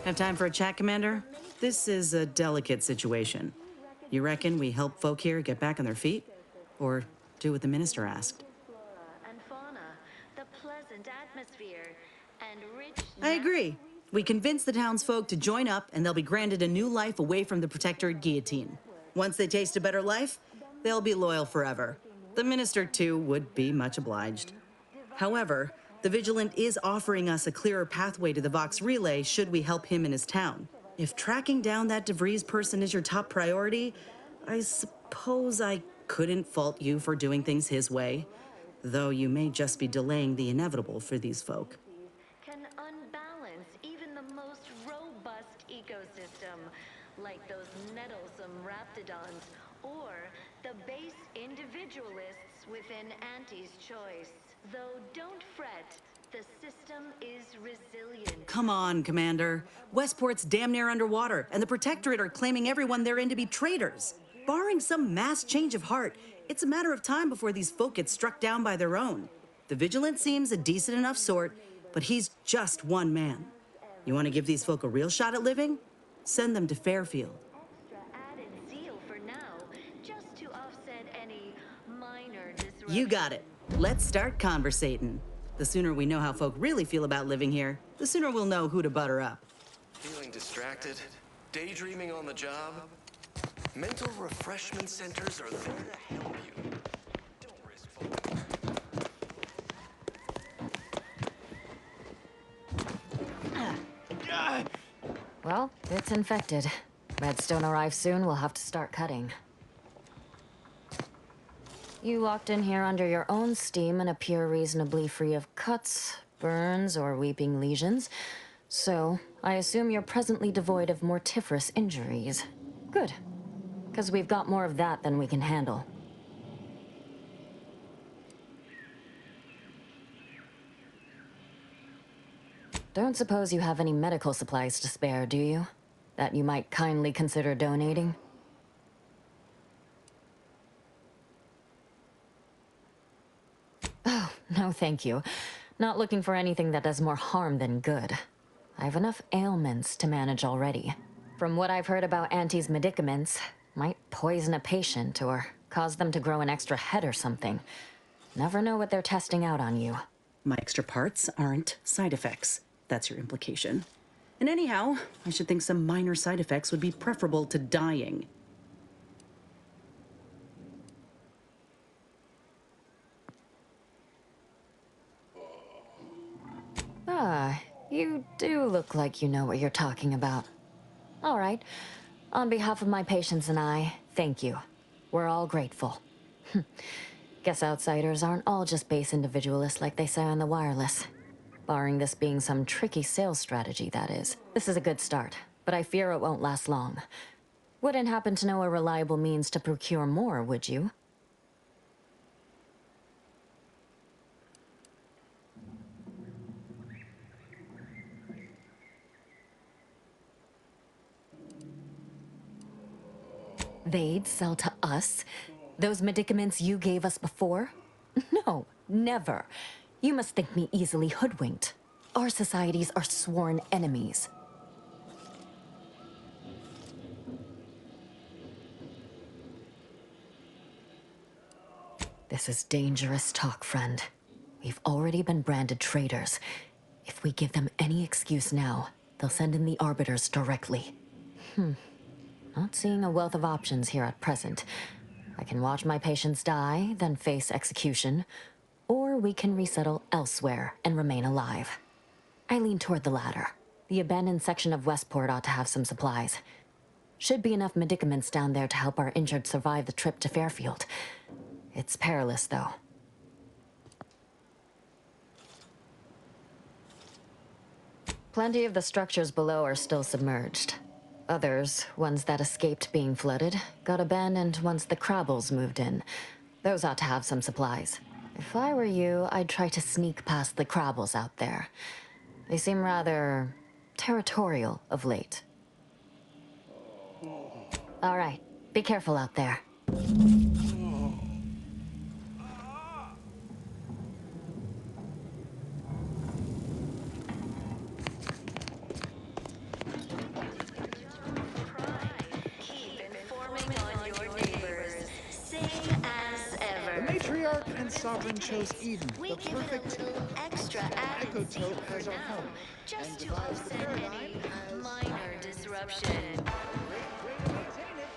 Have time for a chat, Commander? This is a delicate situation. You reckon we help folk here get back on their feet? Or do what the minister asked? And fauna, the pleasant atmosphere, and rich... I agree. We convince the townsfolk to join up, and they'll be granted a new life away from the Protectorate guillotine. Once they taste a better life, they'll be loyal forever. The minister, too, would be much obliged. However, the Vigilant is offering us a clearer pathway to the Vox Relay should we help him in his town. If tracking down that DeVries person is your top priority, I suppose I couldn't fault you for doing things his way, though you may just be delaying the inevitable for these folk. Can unbalance even the most robust ecosystem, like those nettlesome raptidons, or the base individualists within Aunties' choice. Though don't fret, the system is resilient. Come on, Commander. Westport's damn near underwater, and the Protectorate are claiming everyone they're in to be traitors. Barring some mass change of heart, it's a matter of time before these folk get struck down by their own. The Vigilant seems a decent enough sort, but he's just one man. You want to give these folk a real shot at living? Send them to Fairfield. Extra added zeal for now, just to offset any minor disruption. You got it. Let's start conversating. The sooner we know how folk really feel about living here, the sooner we'll know who to butter up. Feeling distracted? Daydreaming on the job? Mental refreshment centers are there to help you. Don't risk falling. Well, it's infected. Redstone arrives soon, we'll have to start cutting. You walked in here under your own steam and appear reasonably free of cuts, burns, or weeping lesions. So, I assume you're presently devoid of mortiferous injuries. Good. Because we've got more of that than we can handle. Don't suppose you have any medical supplies to spare, do you? That you might kindly consider donating? Oh, no thank you. Not looking for anything that does more harm than good. I have enough ailments to manage already. From what I've heard about Aunties' medicaments, might poison a patient or cause them to grow an extra head or something. Never know what they're testing out on you. My extra parts aren't side effects. That's your implication. And anyhow, I should think some minor side effects would be preferable to dying. Ah, you do look like you know what you're talking about. All right. On behalf of my patients and I, thank you. We're all grateful. Guess outsiders aren't all just base individualists like they say on the wireless. Barring this being some tricky sales strategy, that is. This is a good start, but I fear it won't last long. Wouldn't happen to know a reliable means to procure more, would you? They'd sell to us? Those medicaments you gave us before? No, never. You must think me easily hoodwinked. Our societies are sworn enemies. This is dangerous talk, friend. We've already been branded traitors. If we give them any excuse now, they'll send in the arbiters directly. Not seeing a wealth of options here at present. I can watch my patients die, then face execution, or we can resettle elsewhere and remain alive. I lean toward the latter. The abandoned section of Westport ought to have some supplies. Should be enough medicaments down there to help our injured survive the trip to Fairfield. It's perilous, though. Plenty of the structures below are still submerged. Others, ones that escaped being flooded, got abandoned once the Crabbles moved in. Those ought to have some supplies. If I were you, I'd try to sneak past the Crabbles out there. They seem rather territorial of late. All right, be careful out there. sovereign chose Eden, we the give it perfect a little extra added Echo zeal Tote for as our now, home, just and to devised the offset paradigm any as minor disruption. way to maintain it.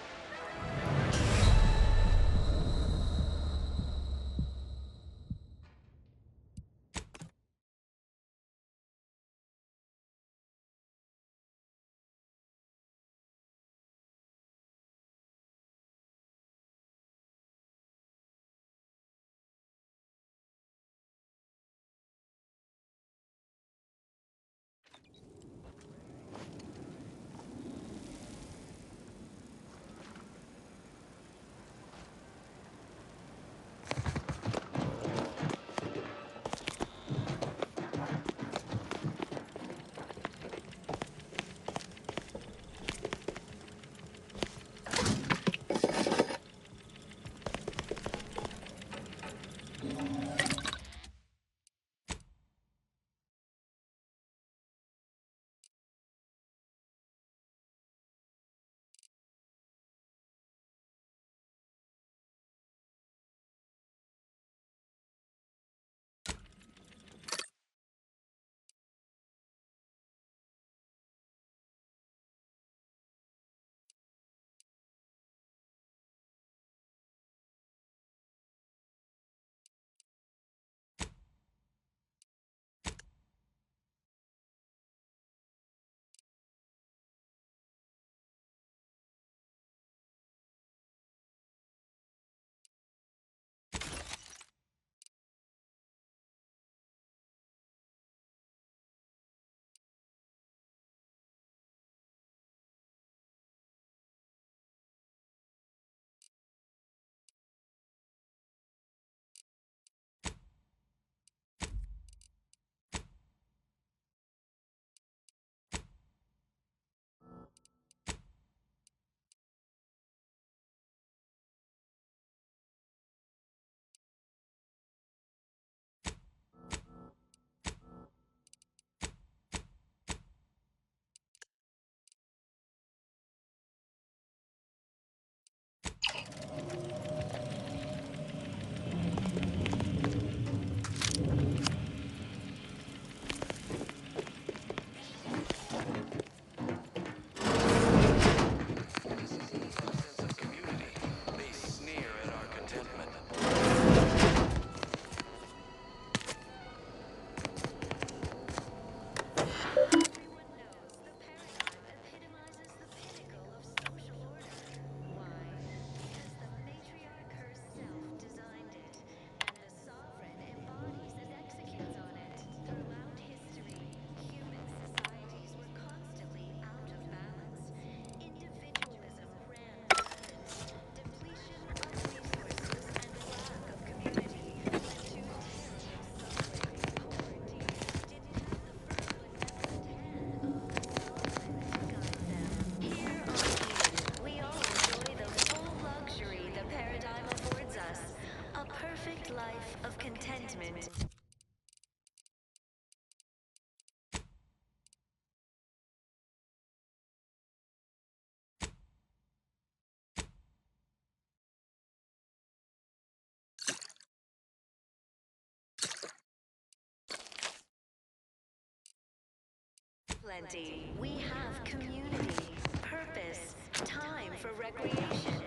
Contentment. Plenty. We have community, purpose, time for recreation.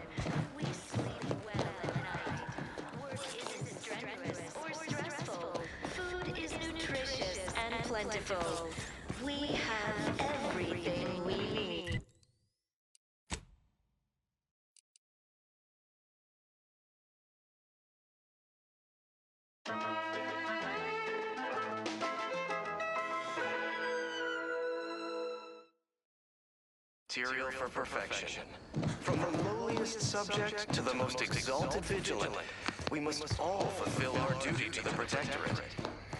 We sleep well at night. Work isn't strenuous or stressful. Food is nutritious and plentiful. We have everything we need. Material for perfection. From the lowliest subject to the most exalted vigilant, we must all fulfill our duty to the Protectorate.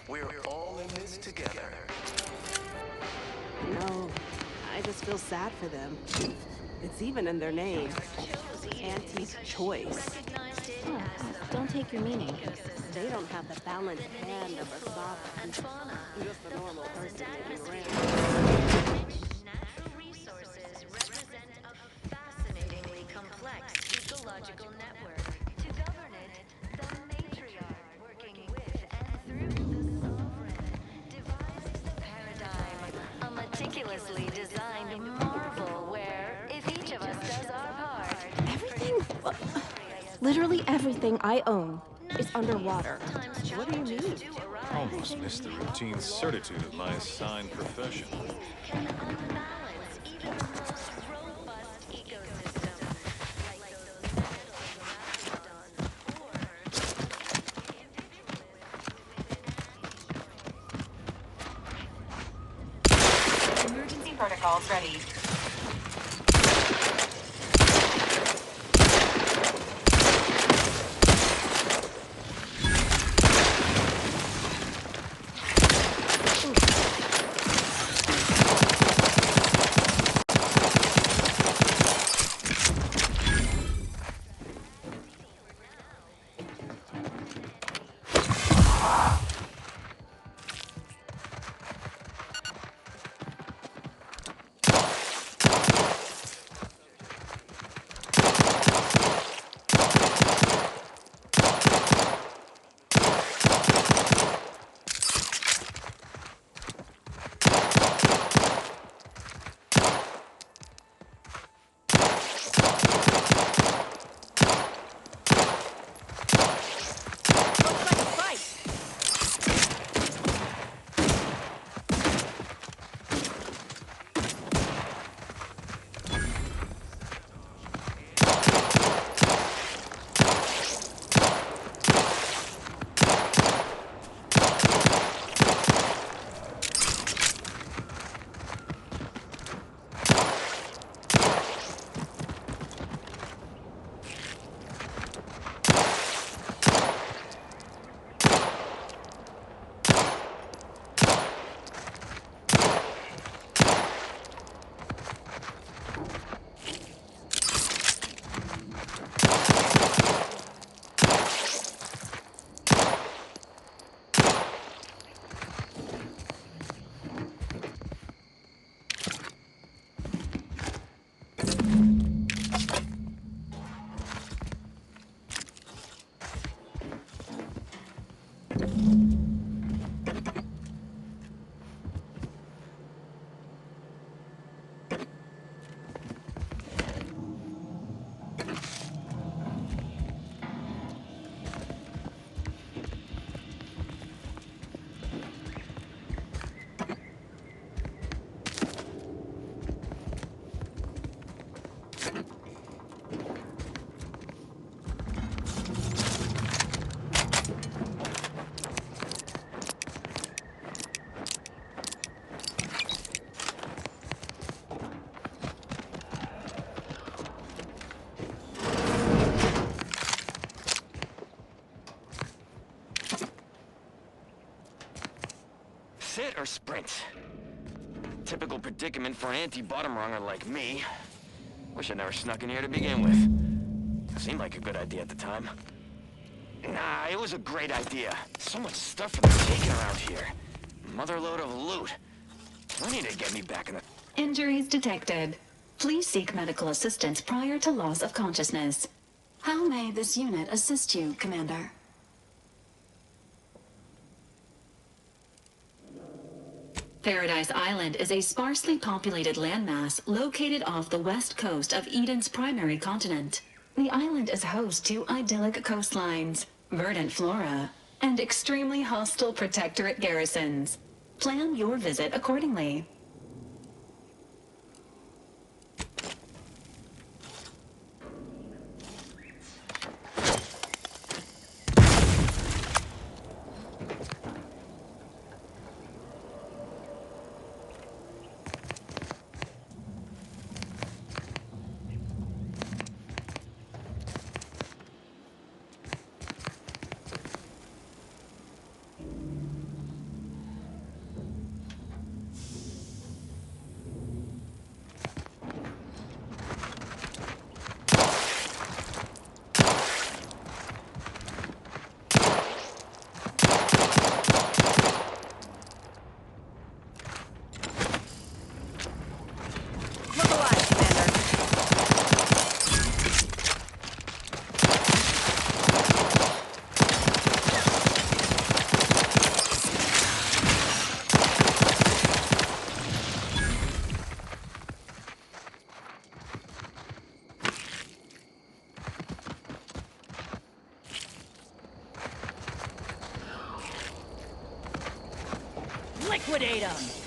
We're all in this together. No, I just feel sad for them. It's even in their name. Auntie's choice. Oh, don't take your meaning. They don't have the balanced hand of a sovereign. Just a normal person making rent. Natural resources represent a fascinatingly complex ecological network. To govern it, the matriarch meticulously designed marvel where, if each of us does our part, Everything, literally everything I own is underwater. what do you mean? Almost missed the routine certitude of my assigned profession. Can unbalance even the most robust ecosystem, like those mastodons Emergency protocols ready. Sit or sprint? Typical predicament for an anti-bottom runger like me. Wish I never snuck in here to begin with. Seemed like a good idea at the time. Nah, it was a great idea. So much stuff for the taking around here. Motherload of loot. Plenty to get me back in the... Injuries detected. Please seek medical assistance prior to loss of consciousness. How may this unit assist you, Commander? Paradise Island is a sparsely populated landmass located off the west coast of Eden's primary continent. The island is host to idyllic coastlines, verdant flora, and extremely hostile protectorate garrisons. Plan your visit accordingly. Liquidate them!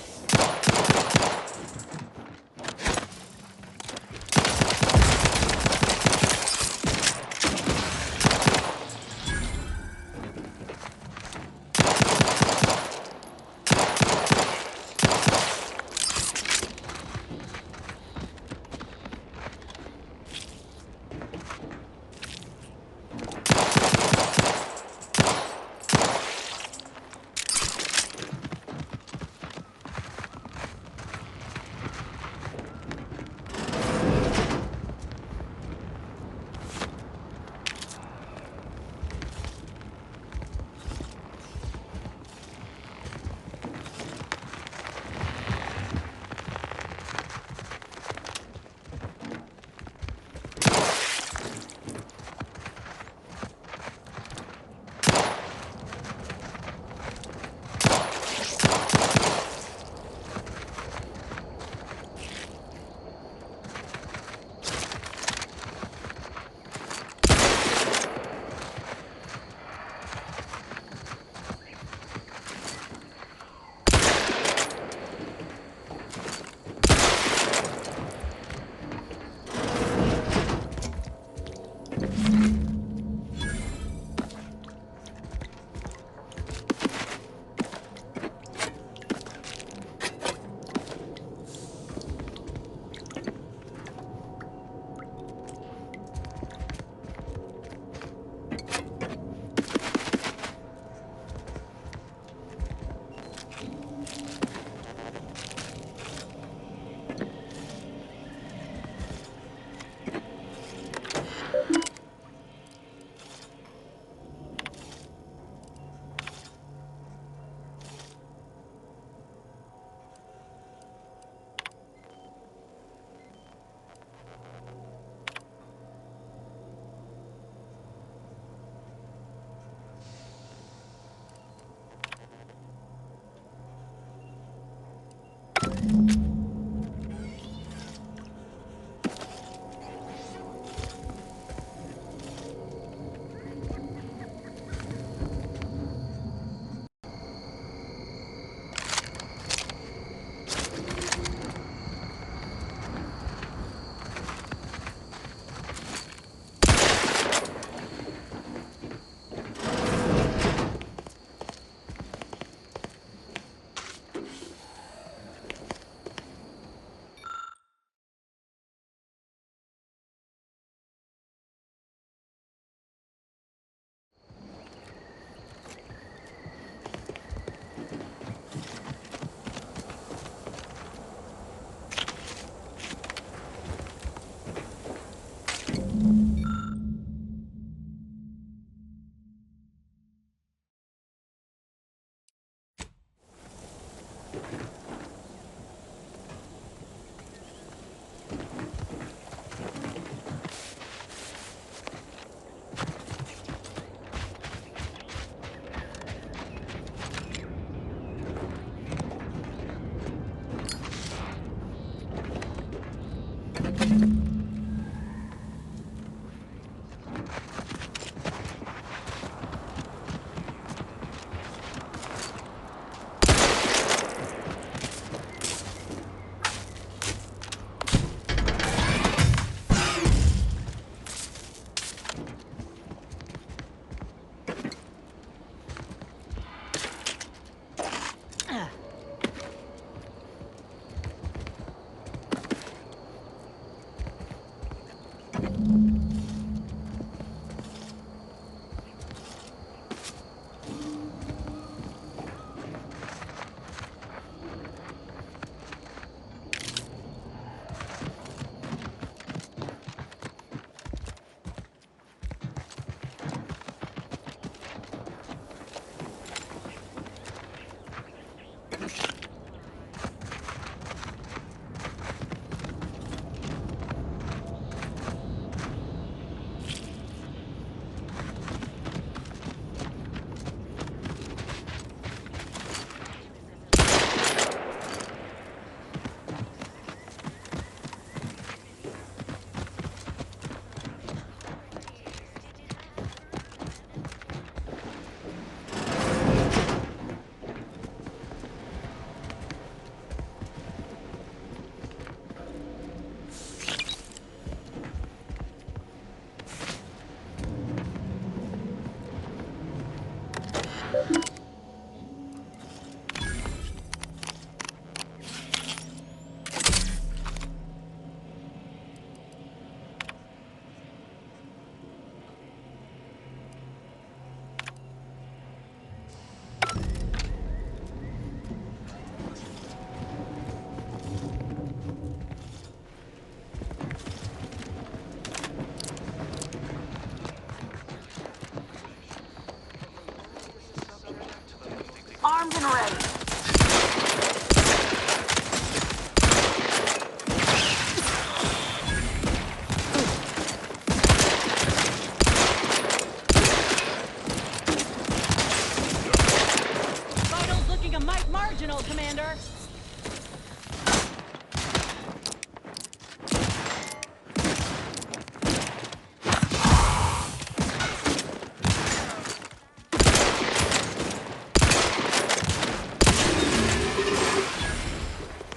Slight marginal, Commander.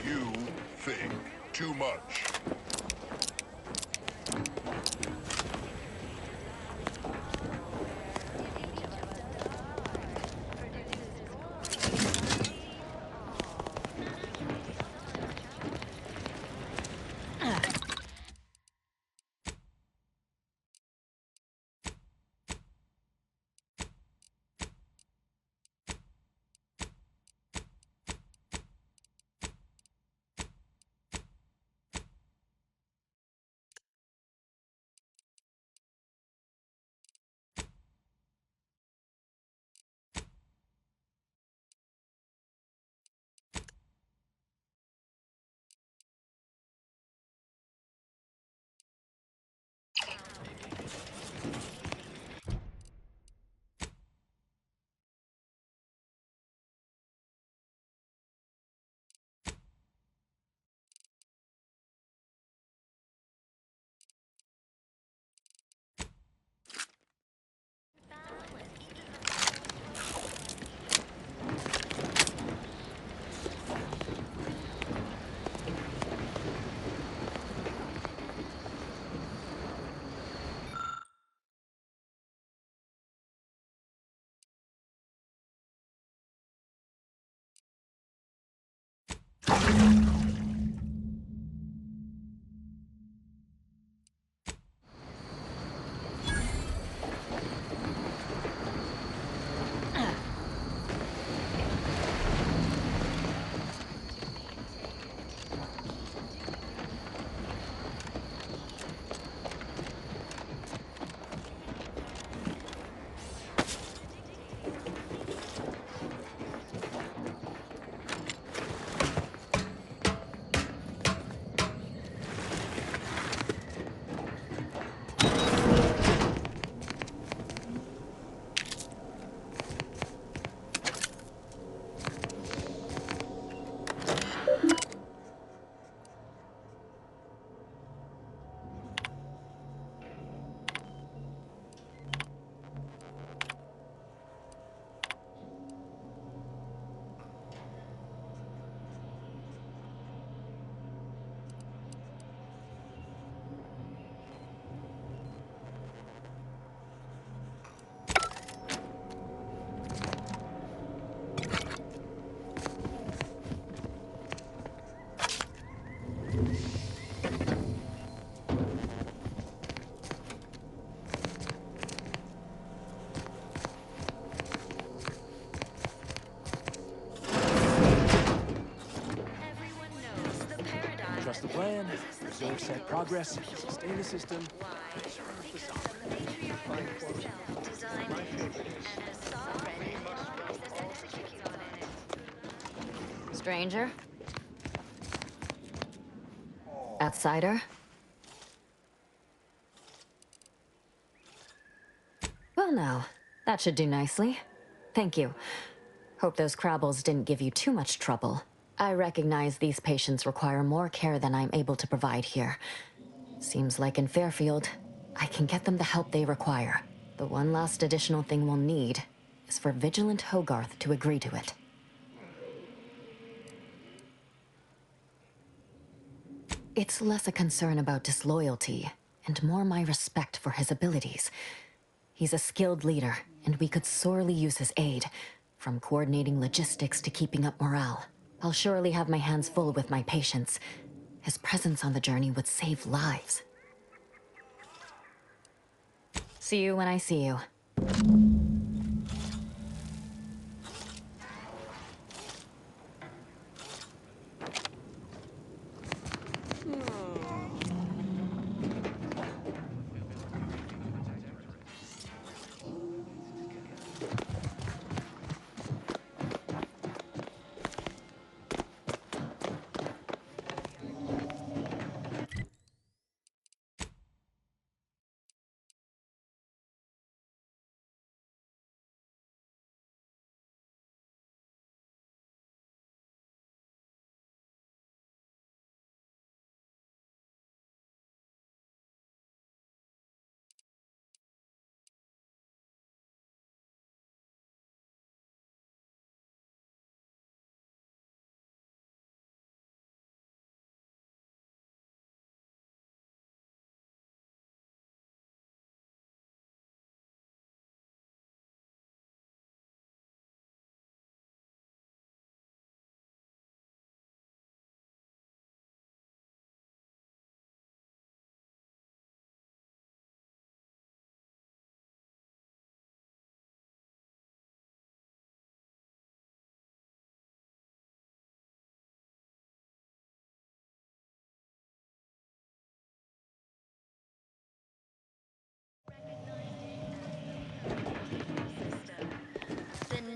You think too much. Trust the plan, observe set progress, sustain the system. Stranger? Outsider? Well now, that should do nicely. Thank you. Hope those crabbles didn't give you too much trouble. I recognize these patients require more care than I'm able to provide here. Seems like in Fairfield, I can get them the help they require. The one last additional thing we'll need is for Vigilant Hogarth to agree to it. It's less a concern about disloyalty, and more my respect for his abilities. He's a skilled leader, and we could sorely use his aid, from coordinating logistics to keeping up morale. I'll surely have my hands full with my patients. His presence on the journey would save lives. See you when I see you.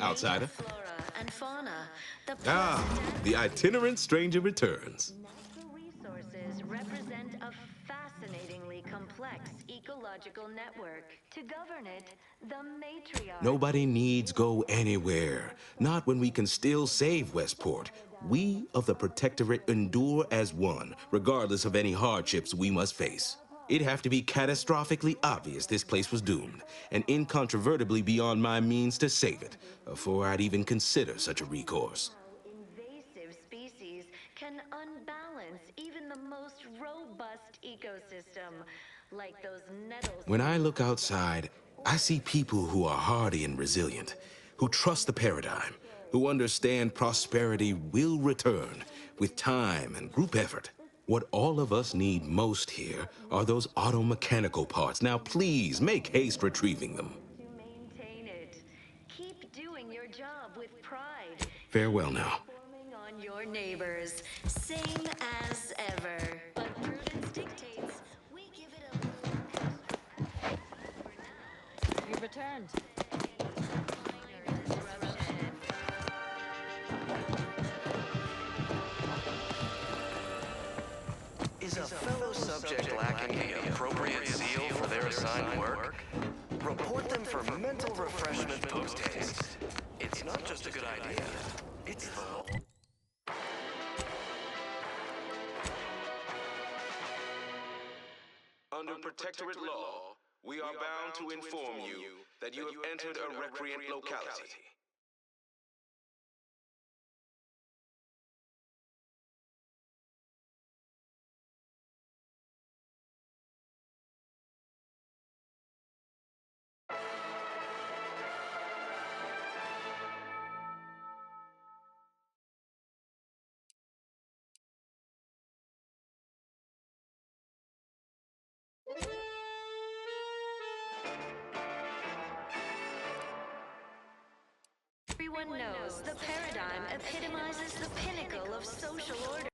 outsider. Flora and fauna, the Ah, the itinerant stranger returns. natural resources represent a fascinatingly complex ecological network. To govern it, the matriarch. Nobody needs go anywhere. Not when we can still save Westport. We of the Protectorate endure as one, regardless of any hardships we must face. It'd have to be catastrophically obvious this place was doomed, and incontrovertibly beyond my means to save it, before I'd even consider such a recourse. Invasive species can unbalance even the most robust ecosystem, like those nettles. When I look outside, I see people who are hardy and resilient, who trust the paradigm, who understand prosperity will return with time and group effort. What all of us need most here are those auto-mechanical parts. Now, please, make haste retrieving them. To maintain it. Keep doing your job with pride. Farewell now. Forming on your neighbors. Same as ever. But prudence dictates we give it a little extra. For now. You've returned. Minor disruption. Is a fellow subject lacking the appropriate zeal for their assigned work? Report them for mental refreshment post-haste. It's not just a good idea, it's the law. Under Protectorate law, we are bound to inform you that you have entered a recreant locality. Everyone knows the paradigm epitomizes the pinnacle of social order.